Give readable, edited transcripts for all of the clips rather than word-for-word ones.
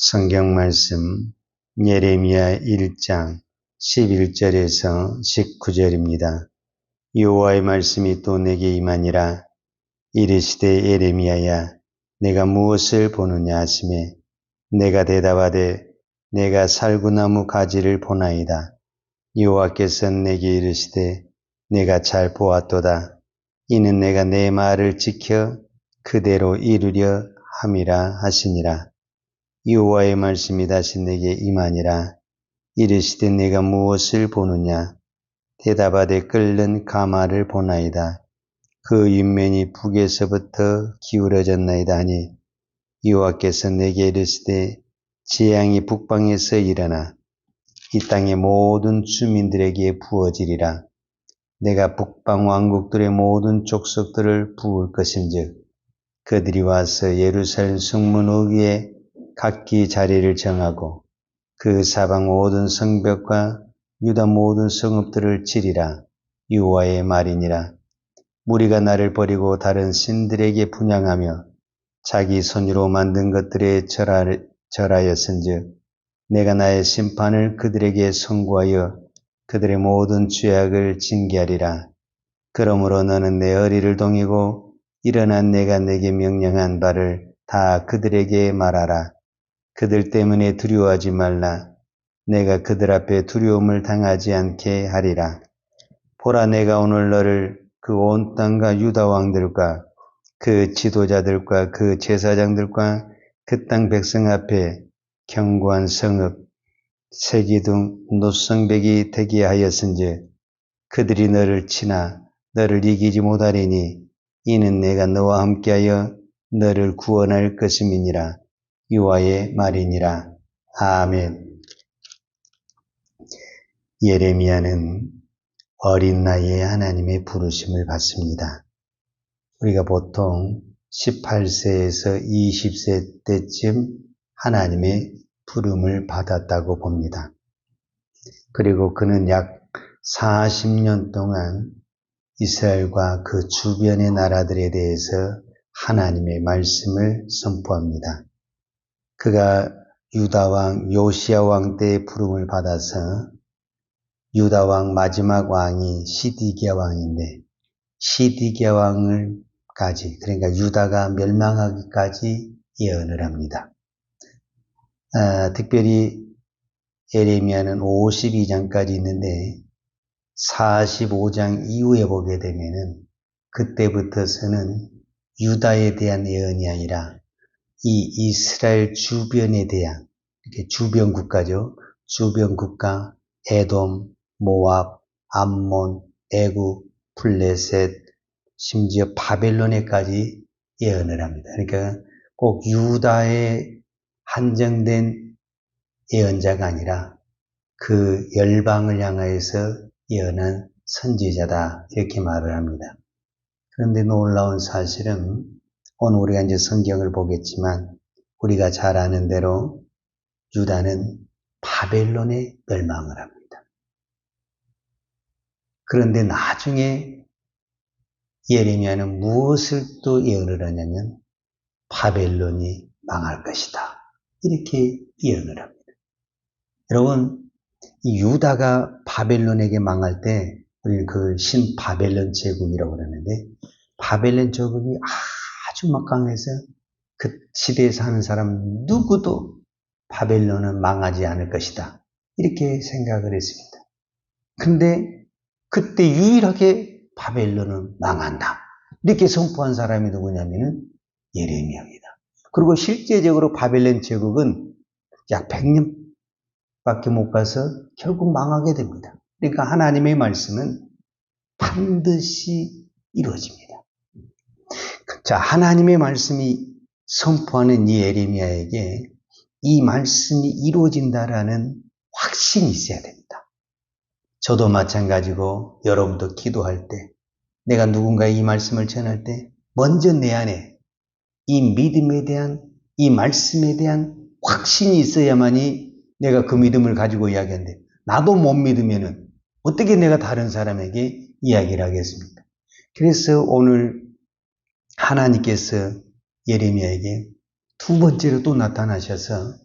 성경 말씀 예레미야 1장 11절에서 19절입니다. 여호와의 말씀이 또 내게 임하니라. 이르시되 예레미야야 내가 무엇을 보느냐 하시매 내가 대답하되 내가 살구나무 가지를 보나이다. 여호와께서 내게 이르시되 내가 잘 보았도다. 이는 내가 내 말을 지켜 그대로 이루려 함이라 하시니라. 여호와의 말씀이 다시 내게 임하니라. 이르시되 내가 무엇을 보느냐. 대답하되 끓는 가마를 보나이다. 그 윗면이 북에서부터 기울어졌나이다 하니 여호와께서 내게 이르시되 재앙이 북방에서 일어나 이 땅의 모든 주민들에게 부어지리라. 내가 북방 왕국들의 모든 족속들을 부을 것인즉 그들이 와서 예루살렘 성문 위에 각기 자리를 정하고 그 사방 모든 성벽과 유다 모든 성읍들을 치리라. 여호와의 말이니라. 무리가 나를 버리고 다른 신들에게 분향하며 자기 손으로 만든 것들에 절하였은즉 내가 나의 심판을 그들에게 선고하여 그들의 모든 죄악을 징계하리라. 그러므로 너는 내 허리를 동이고 일어나 내가 내게 명령한 바를 다 그들에게 말하라. 그들 때문에 두려워하지 말라. 내가 그들 앞에 두려움을 당하지 않게 하리라. 보라, 내가 오늘 너를 그 온 땅과 유다 왕들과 그 지도자들과 그 제사장들과 그 땅 백성 앞에 견고한 성읍, 세기둥, 노성벽이 되게 하였은즉 그들이 너를 치나 너를 이기지 못하리니 이는 내가 너와 함께하여 너를 구원할 것임이니라. 여호와의 말이니라. 아멘. 예레미야는 어린 나이에 하나님의 부르심을 받습니다. 우리가 보통 18세에서 20세 때쯤 하나님의 부름을 받았다고 봅니다. 그리고 그는 약 40년 동안 이스라엘과 그 주변의 나라들에 대해서 하나님의 말씀을 선포합니다. 그가 유다 왕 요시야 왕 때의 부름을 받아서 유다 왕 마지막 왕이 시디기야 왕인데 시디기야 왕을까지, 그러니까 유다가 멸망하기까지 예언을 합니다. 특별히 예레미야는 52장까지 있는데 45장 이후에 보게 되면은 그때부터서는 유다에 대한 예언이 아니라 이 이스라엘 주변에 대한, 이렇게 주변 국가죠. 주변 국가, 에돔, 모압, 암몬, 애굽, 블레셋, 심지어 바벨론에까지 예언을 합니다. 그러니까 꼭 유다에 한정된 예언자가 아니라 그 열방을 향하여서 예언한 선지자다, 이렇게 말을 합니다. 그런데 놀라운 사실은 오늘 우리가 이제 성경을 보겠지만 우리가 잘 아는 대로 유다는 바벨론에 멸망을 합니다. 그런데 나중에 예레미야는 무엇을 또 예언을 하냐면 바벨론이 망할 것이다, 이렇게 예언을 합니다. 여러분, 이 유다가 바벨론에게 망할 때 우리는 그걸 신바벨론 제국이라고 그러는데 바벨론 제국이 아주 막강해서 그 시대에 사는 사람 누구도 바벨론은 망하지 않을 것이다, 이렇게 생각을 했습니다. 근데 그때 유일하게 바벨론은 망한다, 이렇게 선포한 사람이 누구냐면은 예레미야입니다. 그리고 실제적으로 바벨론 제국은 약 100년밖에 못 가서 결국 망하게 됩니다. 그러니까 하나님의 말씀은 반드시 이루어집니다. 자, 하나님의 말씀이 선포하는 이 예레미야에게 이 말씀이 이루어진다라는 확신이 있어야 됩니다. 저도 마찬가지고 여러분도 기도할 때, 내가 누군가의 이 말씀을 전할 때 먼저 내 안에 이 믿음에 대한, 이 말씀에 대한 확신이 있어야만이 내가 그 믿음을 가지고 이야기하는데 나도 못 믿으면은 어떻게 내가 다른 사람에게 이야기를 하겠습니까? 그래서 오늘 하나님께서 예레미야에게 두 번째로 또 나타나셔서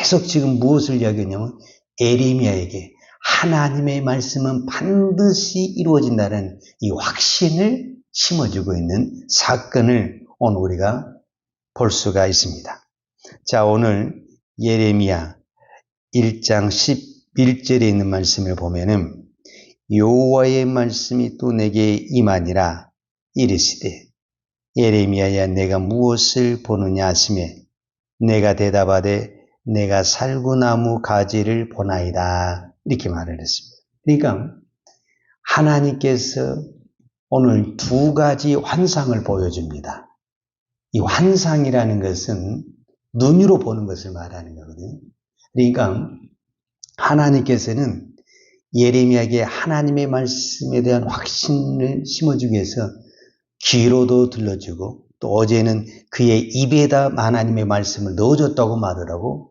계속 지금 무엇을 이야기하냐면 예레미야에게 하나님의 말씀은 반드시 이루어진다는 이 확신을 심어주고 있는 사건을 오늘 우리가 볼 수가 있습니다. 자, 오늘 예레미야 1장 11절에 있는 말씀을 보면은 여호와의 말씀이 또 내게 임하니라 이르시되 예레미야야 내가 무엇을 보느냐 하시매 내가 대답하되 내가 살구나무 가지를 보나이다 이렇게 말을 했습니다. 그러니까 하나님께서 오늘 두 가지 환상을 보여줍니다. 이 환상이라는 것은 눈으로 보는 것을 말하는 거거든요. 그러니까 하나님께서는 예레미야에게 하나님의 말씀에 대한 확신을 심어주기 위해서 귀로도 들려주고 또 어제는 그의 입에다 하나님의 말씀을 넣어줬다고 말을 하고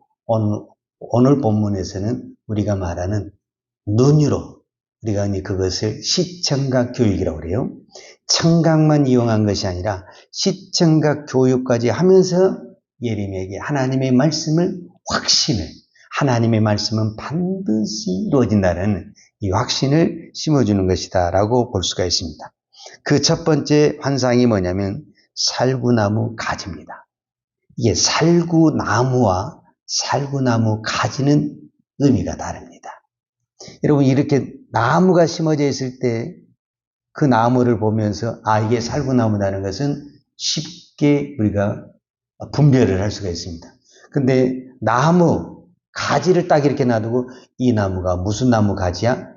오늘 본문에서는 우리가 말하는 눈으로 우리가 그것을 시청각 교육이라고 그래요. 청각만 이용한 것이 아니라 시청각 교육까지 하면서 예레미야에게 하나님의 말씀을 확신을 하나님의 말씀은 반드시 이루어진다는 이 확신을 심어주는 것이다 라고 볼 수가 있습니다. 그 첫 번째 환상이 뭐냐면 살구나무 가지입니다. 이게 살구나무와 살구나무 가지는 의미가 다릅니다. 여러분 이렇게 나무가 심어져 있을 때 그 나무를 보면서 이게 살구나무라는 것은 쉽게 우리가 분별을 할 수가 있습니다. 근데 나무 가지를 딱 이렇게 놔두고 이 나무가 무슨 나무 가지야?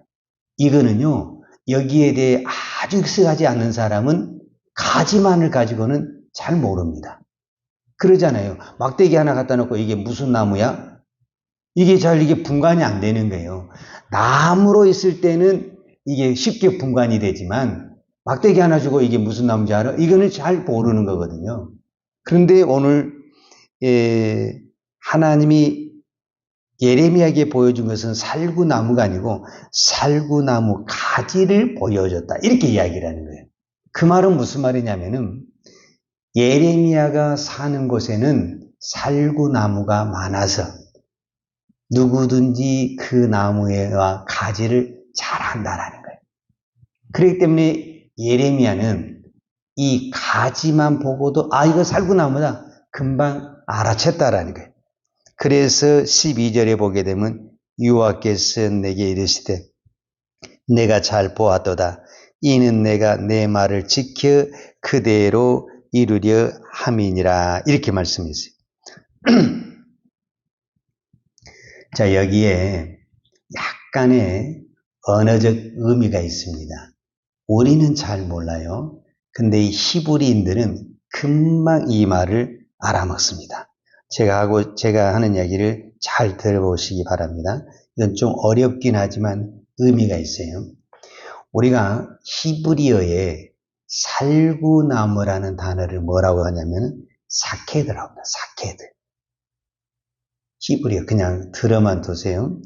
이거는요 여기에 대해 아주 익숙하지 않는 사람은 가지만을 가지고는 잘 모릅니다. 그러잖아요. 막대기 하나 갖다 놓고 이게 무슨 나무야? 이게 분간이 안 되는 거예요. 나무로 있을 때는 이게 쉽게 분간이 되지만 막대기 하나 주고 이게 무슨 나무인지 알아? 이거는 잘 모르는 거거든요. 그런데 오늘 하나님이 예레미야에게 보여준 것은 살구나무가 아니고 살구나무 가지를 보여줬다. 이렇게 이야기를 하는 거예요. 그 말은 무슨 말이냐면은 예레미야가 사는 곳에는 살구나무가 많아서 누구든지 그 나무와 가지를 잘 안다라는 거예요. 그렇기 때문에 예레미야는 이 가지만 보고도 이거 살구나무다. 금방 알아챘다라는 거예요. 그래서 12절에 보게 되면 여호와께서 내게 이르시되 내가 잘 보았도다. 이는 내가 내 말을 지켜 그대로 이루려 함이니라. 이렇게 말씀했어요. 자, 여기에 약간의 언어적 의미가 있습니다. 우리는 잘 몰라요. 근데 이 히브리인들은 금방 이 말을 알아먹습니다. 제가 하는 이야기를 잘 들어보시기 바랍니다. 이건 좀 어렵긴 하지만 의미가 있어요. 우리가 히브리어에 살구나무라는 단어를 뭐라고 하냐면 사케드라고 합니다. 사케드. 히브리어 그냥 들어만 두세요.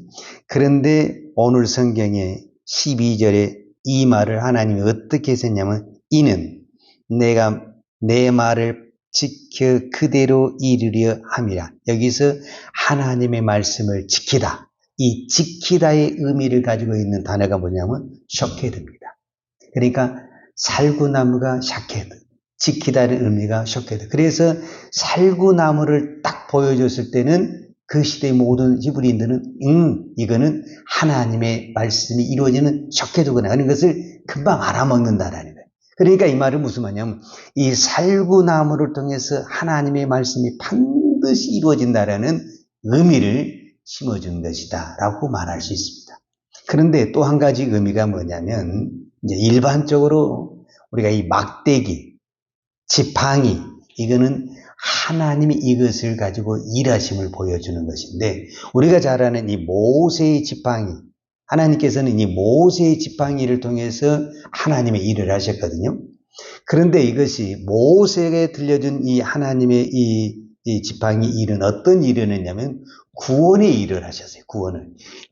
그런데 오늘 성경에 12절에 이 말을 하나님이 어떻게 했냐면 이는 내가 내 말을 지켜 그대로 이루려 함이라. 여기서 하나님의 말씀을 지키다. 이 지키다의 의미를 가지고 있는 단어가 뭐냐면 셔케드입니다. 그러니까 살구나무가 샤케드, 지키다는 의미가 셔케드. 그래서 살구나무를 딱 보여줬을 때는 그 시대의 모든 히브리인들은 이거는 하나님의 말씀이 이루어지는 셔케드구나 하는 것을 금방 알아먹는다라는 거예요. 그러니까 이 말은 무슨 말이냐면 이 살구나무를 통해서 하나님의 말씀이 반드시 이루어진다라는 의미를 심어준 것이다 라고 말할 수 있습니다. 그런데 또 한 가지 의미가 뭐냐면 이제 일반적으로 우리가 이 막대기, 지팡이 이거는 하나님이 이것을 가지고 일하심을 보여주는 것인데 우리가 잘 아는 이 모세의 지팡이 하나님께서는 이 모세의 지팡이를 통해서 하나님의 일을 하셨거든요. 그런데 이것이 모세에게 들려준 이 하나님의 이 지팡이 일은 어떤 일을 했냐면 구원의 일을 하셨어요. 구원을.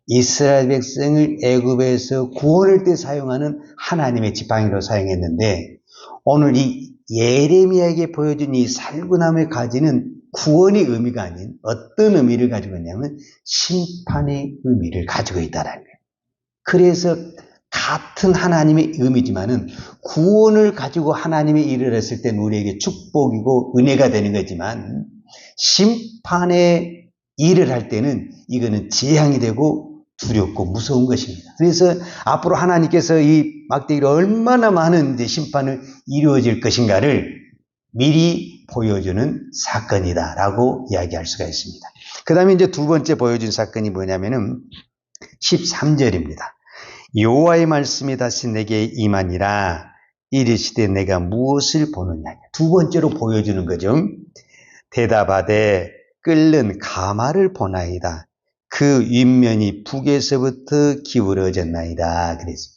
이스라엘 백성을 애굽에서 구원할 때 사용하는 하나님의 지팡이로 사용했는데 오늘 이 예레미야에게 보여준 이 살구나무의 가지는 구원의 의미가 아닌 어떤 의미를 가지고 있냐면 심판의 의미를 가지고 있다는 거예요. 그래서 같은 하나님의 의미지만은 구원을 가지고 하나님의 일을 했을 때 우리에게 축복이고 은혜가 되는 거지만 심판의 일을 할 때는 이거는 재앙이 되고 두렵고 무서운 것입니다. 그래서 앞으로 하나님께서 이 막대기로 얼마나 많은 이제 심판을 이루어질 것인가를 미리 보여주는 사건이다라고 이야기할 수가 있습니다. 그 다음에 이제 두 번째 보여준 사건이 뭐냐면은 13절입니다. 여호와의 말씀이 다시 내게 임하니라 이르시되 내가 무엇을 보느냐. 두 번째로 보여주는 거죠. 대답하되 끓는 가마를 보나이다. 그 윗면이 북에서부터 기울어졌나이다. 그랬어요.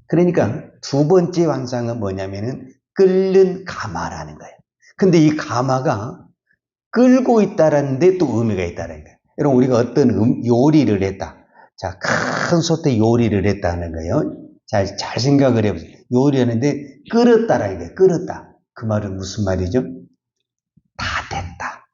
그러니까 두 번째 환상은 뭐냐면은 끓는 가마라는 거예요. 근데 이 가마가 끓고 있다라는 데 또 의미가 있다는 거예요. 여러분, 우리가 어떤 요리를 했다. 자, 큰 솥에 요리를 했다는 거예요. 잘 생각을 해보세요. 요리하는데 끓었다라는 거예요. 끓었다. 그 말은 무슨 말이죠? 다 됐다.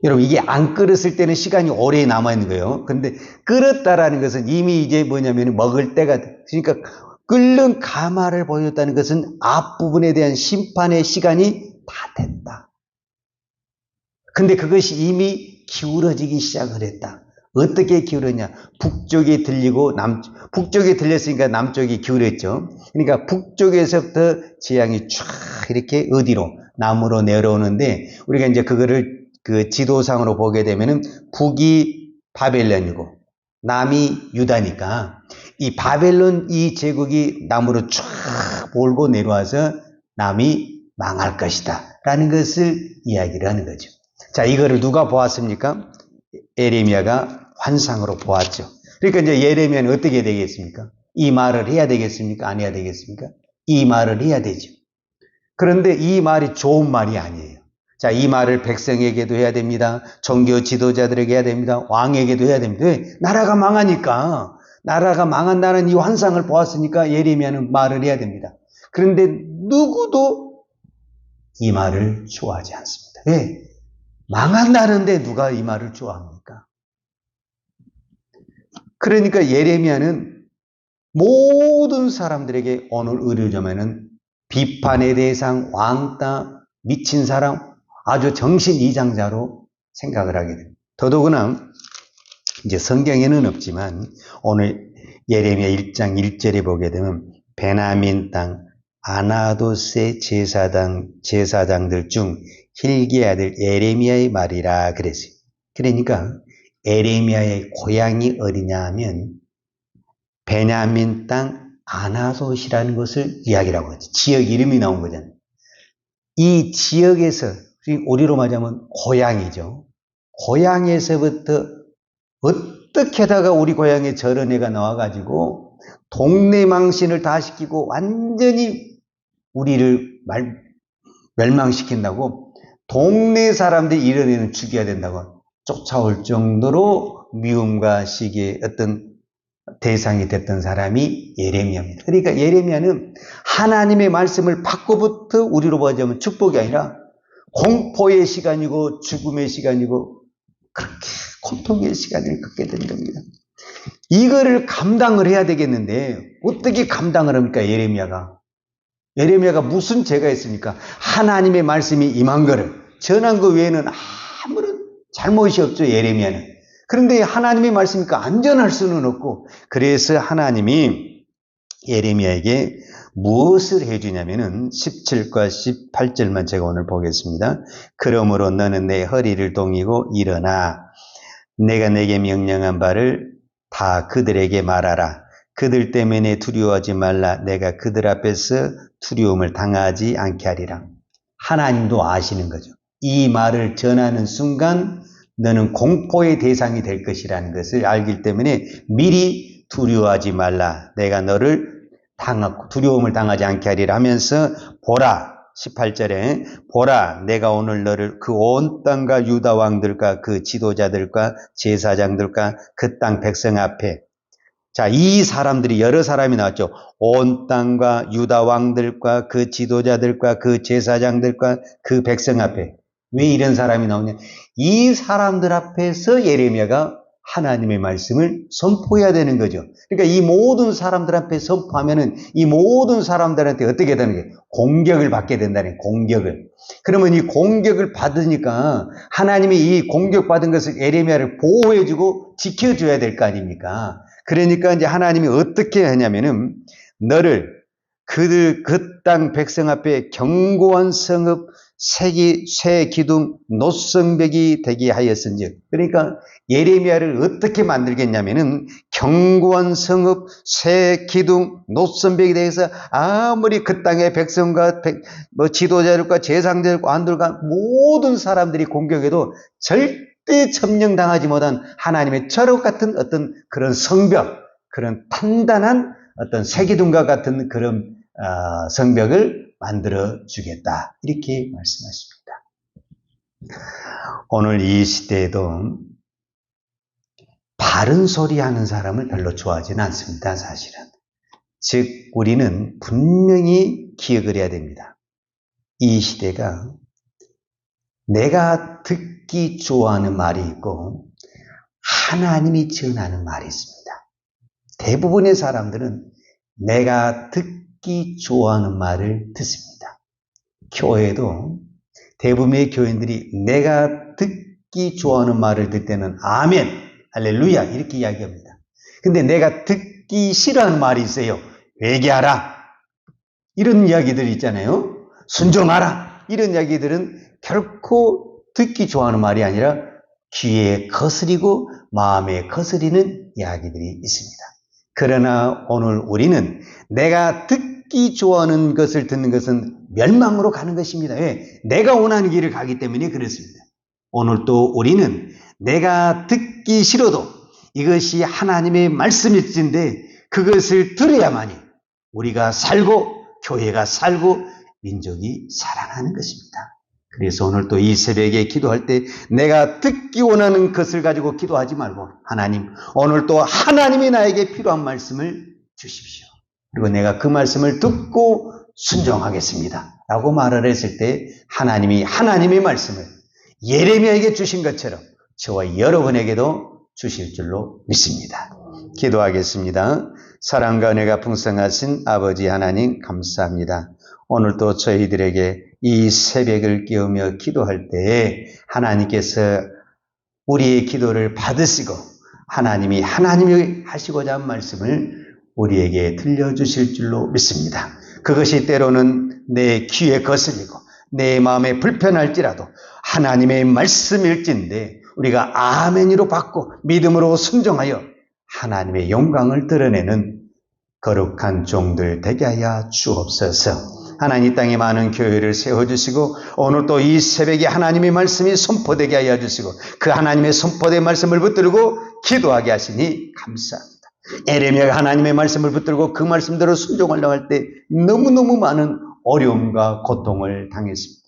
여러분, 이게 안 끓었을 때는 시간이 오래 남아있는 거예요. 근데 끓었다라는 것은 이미 이제 뭐냐면 먹을 때가, 그러니까 끓는 가마를 보였다는 것은 앞부분에 대한 심판의 시간이 다 됐다. 근데 그것이 이미 기울어지기 시작을 했다. 어떻게 기울었냐? 북쪽에 들리고 북쪽에 들렸으니까 남쪽이 기울었죠. 그러니까 북쪽에서부터 재앙이 쫙 이렇게 어디로? 남으로 내려오는데 우리가 이제 그거를 그 지도상으로 보게 되면은 북이 바벨론이고 남이 유다니까 이 바벨론 이 제국이 남으로 쫙 몰고 내려와서 남이 망할 것이다 라는 것을 이야기를 하는 거죠. 자, 이거를 누가 보았습니까? 예레미야가 환상으로 보았죠. 그러니까 이제 예레미야는 어떻게 되겠습니까? 이 말을 해야 되겠습니까? 안 해야 되겠습니까? 이 말을 해야 되죠. 그런데 이 말이 좋은 말이 아니에요. 자, 이 말을 백성에게도 해야 됩니다. 종교 지도자들에게 해야 됩니다. 왕에게도 해야 됩니다. 왜? 나라가 망하니까. 나라가 망한다는 이 환상을 보았으니까 예레미야는 말을 해야 됩니다. 그런데 누구도 이 말을 좋아하지 않습니다. 왜? 망한다는데 누가 이 말을 좋아합니까? 그러니까 예레미야는 모든 사람들에게 오늘 의뢰자면은 비판의 대상, 왕따, 미친 사람, 아주 정신 이장자로 생각을 하게 됩니다. 더더구나 이제 성경에는 없지만 오늘 예레미야 1장 1절에 보게 되면 베냐민 땅 아나도스의 제사장들 중 hil기의 아들 예레미야의 말이라 그랬어요. 그러니까 예레미야의 고향이 어디냐 하면 베냐민 땅 아나돗이라는 것을 이야기라고 하죠. 지역 이름이 나온 거잖아요. 이 지역에서 우리로 말하자면 고향이죠. 고향에서부터 어떻게 하다가 우리 고향에 저런 애가 나와가지고 동네 망신을 다 시키고 완전히 우리를 멸망시킨다고 동네 사람들이 이런 애는 죽여야 된다고 쫓아올 정도로 미움과 시기의 어떤 대상이 됐던 사람이 예레미야입니다. 그러니까 예레미야는 하나님의 말씀을 받고부터 우리로 보자면 축복이 아니라 공포의 시간이고 죽음의 시간이고 그렇게 고통의 시간을 갖게 된 겁니다. 이거를 감당을 해야 되겠는데 어떻게 감당을 합니까? 예레미야가 무슨 죄가 있습니까? 하나님의 말씀이 임한 거를 전한 것 외에는 아무런 잘못이 없죠. 예레미야는. 그런데 하나님의 말씀이니까 안전할 수는 없고 그래서 하나님이 예레미야에게 무엇을 해주냐면은 17과 18절만 제가 오늘 보겠습니다. 그러므로 너는 내 허리를 동이고 일어나 내가 내게 명령한 바를 다 그들에게 말하라. 그들 때문에 두려워하지 말라. 내가 그들 앞에서 두려움을 당하지 않게 하리라. 하나님도 아시는 거죠. 이 말을 전하는 순간 너는 공포의 대상이 될 것이라는 것을 알기 때문에 미리 두려워하지 말라. 내가 너를 두려움을 당하지 않게 하리라 하면서 보라. 18절에 보라 내가 오늘 너를 그 온 땅과 유다 왕들과 그 지도자들과 제사장들과 그 땅 백성 앞에 자, 이 사람들이 여러 사람이 나왔죠. 온 땅과 유다 왕들과 그 지도자들과 그 제사장들과 그 백성 앞에 왜 이런 사람이 나오냐? 이 사람들 앞에서 예레미야가 하나님의 말씀을 선포해야 되는 거죠. 그러니까 이 모든 사람들 앞에 선포하면은 이 모든 사람들한테 어떻게 되는 게 공격을 받게 된다는 공격을. 그러면 이 공격을 받으니까 하나님이 이 공격받은 것을 예레미야를 보호해주고 지켜줘야 될 거 아닙니까? 그러니까 이제 하나님이 어떻게 하냐면은 너를 그 땅 백성 앞에 견고한 성읍 새 기둥 노성벽이 되게 하였은즉, 그러니까 예레미야를 어떻게 만들겠냐면은 견고한 성읍 새 기둥 노성벽이 대해서 아무리 그 땅의 백성과 지도자들과 제상자들과 왕들과 모든 사람들이 공격해도 절대 점령당하지 못한 하나님의 철옥 같은 어떤 그런 성벽, 그런 단단한 어떤 새기둥과 같은 그런 성벽을 만들어 주겠다, 이렇게 말씀하십니다. 오늘 이 시대에도 바른 소리 하는 사람을 별로 좋아하지는 않습니다, 사실은. 즉 우리는 분명히 기억을 해야 됩니다. 이 시대가 내가 듣기 좋아하는 말이 있고 하나님이 전하는 말이 있습니다. 대부분의 사람들은 내가 듣기 좋아하는 말을 듣습니다. 교회도 대부분의 교인들이 내가 듣기 좋아하는 말을 듣을 때는 아멘, 할렐루야 이렇게 이야기합니다. 근데 내가 듣기 싫어하는 말이 있어요. 회개하라, 이런 이야기들이 있잖아요. 순종하라, 이런 이야기들은 결코 듣기 좋아하는 말이 아니라 귀에 거스리고 마음에 거스리는 이야기들이 있습니다. 그러나 오늘 우리는 내가 듣기 좋아하는 것을 듣는 것은 멸망으로 가는 것입니다. 왜? 내가 원하는 길을 가기 때문에 그렇습니다. 오늘 또 우리는 내가 듣기 싫어도 이것이 하나님의 말씀일진데 그것을 들어야만이 우리가 살고 교회가 살고 민족이 살아나는 것입니다. 그래서 오늘 또 이 새벽에 기도할 때 내가 듣기 원하는 것을 가지고 기도하지 말고 하나님, 오늘 또 하나님이 나에게 필요한 말씀을 주십시오. 그리고 내가 그 말씀을 듣고 순종하겠습니다 라고 말을 했을 때 하나님이 하나님의 말씀을 예레미야에게 주신 것처럼 저와 여러분에게도 주실 줄로 믿습니다. 기도하겠습니다. 사랑과 은혜가 풍성하신 아버지 하나님 감사합니다. 오늘도 저희들에게 이 새벽을 깨우며 기도할 때에 하나님께서 우리의 기도를 받으시고 하나님이 하시고자 한 말씀을 우리에게 들려주실 줄로 믿습니다. 그것이 때로는 내 귀에 거슬리고 내 마음에 불편할지라도 하나님의 말씀일진데 우리가 아멘으로 받고 믿음으로 순종하여 하나님의 영광을 드러내는 거룩한 종들 되게 하여 주옵소서. 하나님 땅에 많은 교회를 세워주시고 오늘 또 이 새벽에 하나님의 말씀이 선포되게 하여 주시고 그 하나님의 선포된 말씀을 붙들고 기도하게 하시니 감사합니다. 예레미야가 하나님의 말씀을 붙들고 그 말씀대로 순종하려고 할 때 너무너무 많은 어려움과 고통을 당했습니다.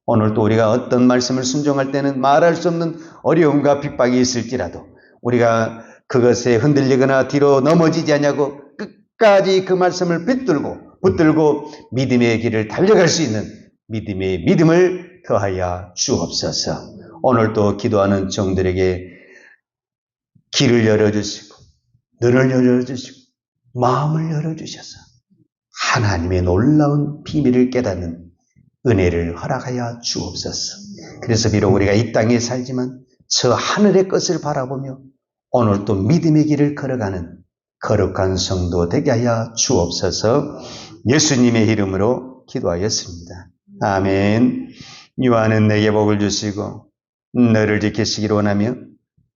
오늘 또 우리가 어떤 말씀을 순종할 때는 말할 수 없는 어려움과 핍박이 있을지라도 우리가 그것에 흔들리거나 뒤로 넘어지지 않냐고 끝까지 그 말씀을 붙들고 믿음의 길을 달려갈 수 있는 믿음의 믿음을 더하여 주옵소서. 오늘도 기도하는 종들에게 길을 열어주시고 눈을 열어주시고 마음을 열어주셔서 하나님의 놀라운 비밀을 깨닫는 은혜를 허락하여 주옵소서. 그래서 비록 우리가 이 땅에 살지만 저 하늘의 것을 바라보며 오늘도 믿음의 길을 걸어가는 거룩한 성도 되게 하여 주옵소서. 예수님의 이름으로 기도하였습니다. 아멘. 유하는 내게 복을 주시고 너를 지키시기를 원하며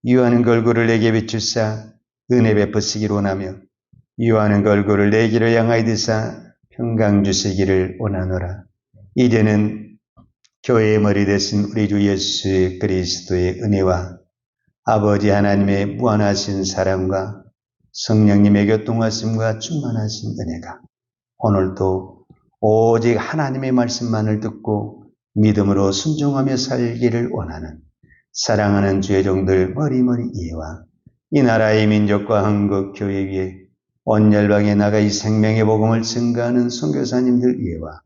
유하는 걸그를 내게 비추사 은혜 베푸시기를 원하며 유하는 걸그를 내 길을 향하여 드사 평강 주시기를 원하노라. 이제는 교회의 머리 되신 우리 주 예수 그리스도의 은혜와 아버지 하나님의 무한하신 사랑과 성령님의 교통하심과 충만하신 은혜가 오늘도 오직 하나님의 말씀만을 듣고 믿음으로 순종하며 살기를 원하는 사랑하는 주의 종들 머리머리 이해와 이 나라의 민족과 한국 교회 위에 온 열방에 나가 이 생명의 복음을 증거하는 선교사님들 이해와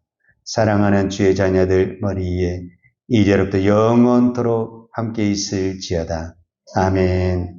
사랑하는 주의 자녀들 머리 위에 이제로부터 영원토록 함께 있을지어다. 아멘.